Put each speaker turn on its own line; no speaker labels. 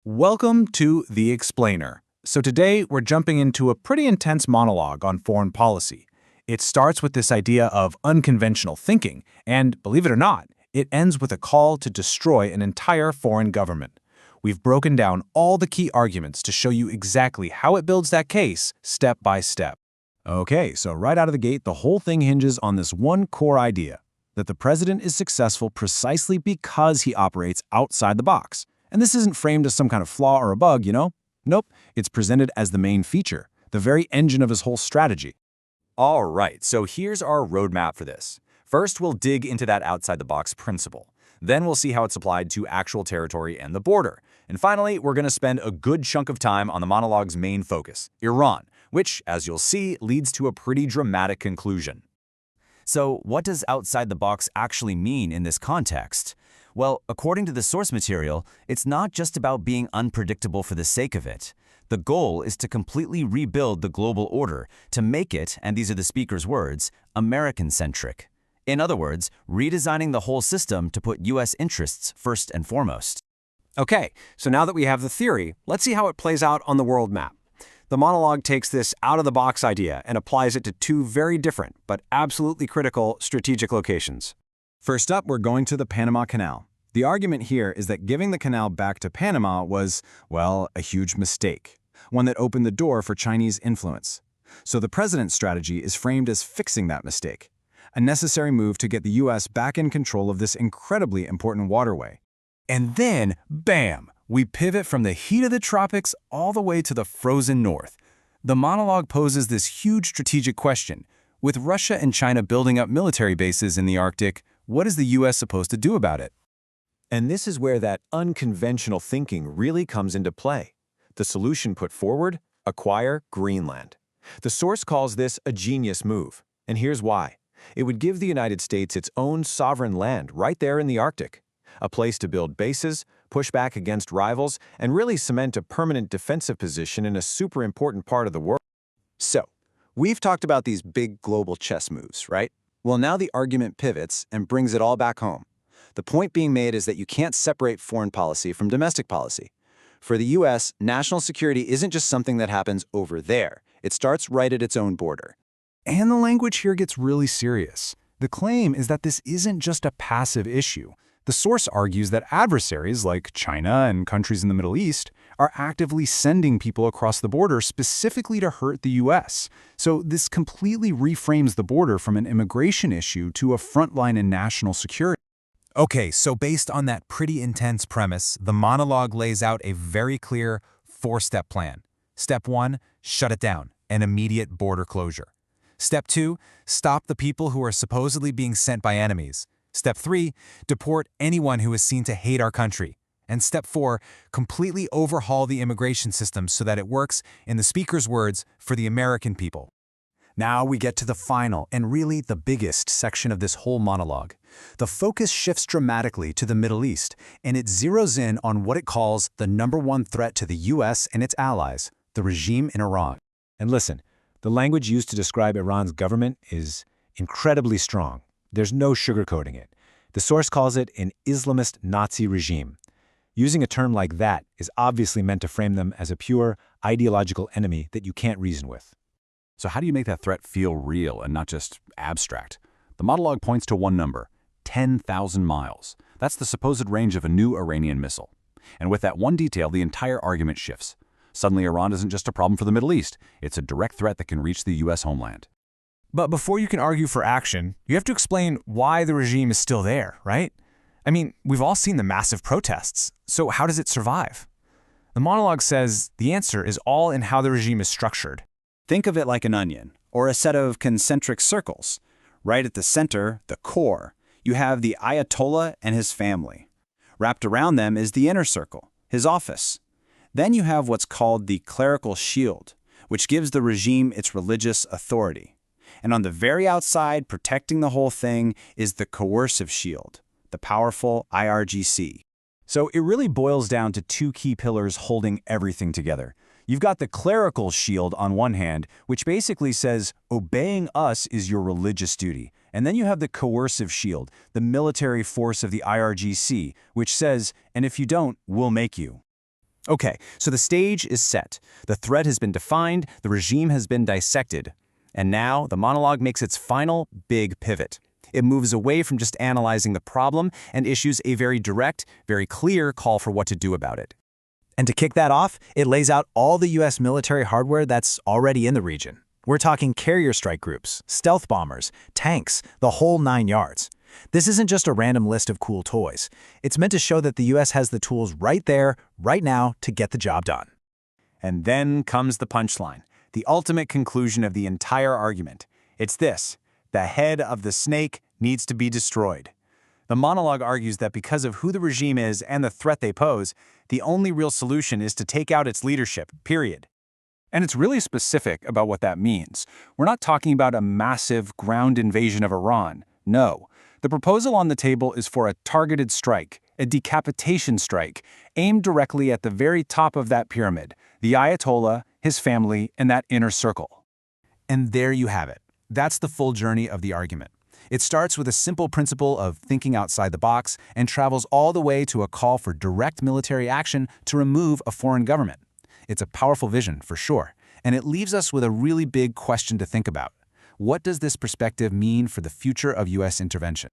Welcome to The Explainer. So today we're jumping into a pretty intense monologue on foreign policy. It starts with this idea of unconventional thinking, and believe it or not, it ends with a call to destroy an entire foreign government. We've broken down all the key arguments to show you exactly how it builds that case, step by step.
Okay, so right out of the gate, the whole thing hinges on this one core idea, that the president is successful precisely because he operates outside the box. And this isn't framed as some kind of flaw or a bug, you know? Nope, it's presented as the main feature, the very engine of his whole strategy.
All right, so here's our roadmap for this. First, we'll dig into that outside-the-box principle. Then we'll see how it's applied to actual territory and the border. And finally, we're going to spend a good chunk of time on the monologue's main focus, Iran, which, as you'll see, leads to a pretty dramatic conclusion. So, what does outside the box actually mean in this context? Well, according to the source material, it's not just about being unpredictable for the sake of it. The goal is to completely rebuild the global order, to make it, and these are the speaker's words, American-centric. In other words, redesigning the whole system to put U.S. interests first and foremost.
Okay, so now that we have the theory, let's see how it plays out on the world map. The monologue takes this out-of-the-box idea and applies it to two very different, but absolutely critical strategic locations. First up, we're going to the Panama Canal. The argument here is that giving the canal back to Panama was, well, a huge mistake, one that opened the door for Chinese influence. So the president's strategy is framed as fixing that mistake, a necessary move to get the U.S. back in control of this incredibly important waterway. And then, bam, we pivot from the heat of the tropics all the way to the frozen north. The monologue poses this huge strategic question. With Russia and China building up military bases in the Arctic, what is the U.S. supposed to do about it?
And this is where that unconventional thinking really comes into play. The solution put forward? Acquire Greenland. The source calls this a genius move, and here's why. It would give the United States its own sovereign land right there in the Arctic, a place to build bases, push back against rivals, and really cement a permanent defensive position in a super important part of the world.
So, we've talked about these big global chess moves, right? Well, now the argument pivots and brings it all back home. The point being made is that you can't separate foreign policy from domestic policy. For the U.S., national security isn't just something that happens over there. It starts right at its own border.
And the language here gets really serious. The claim is that this isn't just a passive issue. The source argues that adversaries like China and countries in the Middle East are actively sending people across the border specifically to hurt the U.S. So this completely reframes the border from an immigration issue to a frontline in national security. Okay, so based on that pretty intense premise, the monologue lays out a very clear four-step plan. Step 1, shut it down, an immediate border closure. Step 2, stop the people who are supposedly being sent by enemies. Step 3, deport anyone who is seen to hate our country. And Step 4, completely overhaul the immigration system so that it works, in the speaker's words, for the American people. Now we get to the final and really the biggest section of this whole monologue. The focus shifts dramatically to the Middle East, and it zeroes in on what it calls the #1 threat to the U.S. and its allies, the regime in Iran.
And listen, the language used to describe Iran's government is incredibly strong. There's no sugarcoating it. The source calls it an Islamist Nazi regime. Using a term like that is obviously meant to frame them as a pure, ideological enemy that you can't reason with.
So how do you make that threat feel real and not just abstract? The monologue points to one number, 10,000 miles. That's the supposed range of a new Iranian missile. And with that one detail, the entire argument shifts. Suddenly, Iran isn't just a problem for the Middle East. It's a direct threat that can reach the U.S. homeland.
But before you can argue for action, you have to explain why the regime is still there, right? I mean, we've all seen the massive protests. So how does it survive? The monologue says the answer is all in how the regime is structured.
Think of it like an onion, or a set of concentric circles. Right at the center, the core, you have the Ayatollah and his family. Wrapped around them is the inner circle, his office. Then you have what's called the clerical shield, which gives the regime its religious authority. And on the very outside, protecting the whole thing, is the coercive shield, the powerful IRGC. So it really boils down to two key pillars holding everything together. You've got the clerical shield on one hand, which basically says, obeying us is your religious duty. And then you have the coercive shield, the military force of the IRGC, which says, and if you don't, we'll make you. Okay, so the stage is set. The threat has been defined, the regime has been dissected. And now the monologue makes its final big pivot. It moves away from just analyzing the problem and issues a very direct, very clear call for what to do about it.
And to kick that off, it lays out all the U.S. military hardware that's already in the region. We're talking carrier strike groups, stealth bombers, tanks, the whole 9 yards. This isn't just a random list of cool toys. It's meant to show that the U.S. has the tools right there, right now, to get the job done.
And then comes the punchline, the ultimate conclusion of the entire argument. It's this: the head of the snake needs to be destroyed. The monologue argues that because of who the regime is and the threat they pose, the only real solution is to take out its leadership, period.
And it's really specific about what that means. We're not talking about a massive ground invasion of Iran. No. The proposal on the table is for a targeted strike, a decapitation strike, aimed directly at the very top of that pyramid, the Ayatollah, his family, and that inner circle. And there you have it. That's the full journey of the argument. It starts with a simple principle of thinking outside the box and travels all the way to a call for direct military action to remove a foreign government. It's a powerful vision, for sure, and it leaves us with a really big question to think about. What does this perspective mean for the future of U.S. intervention?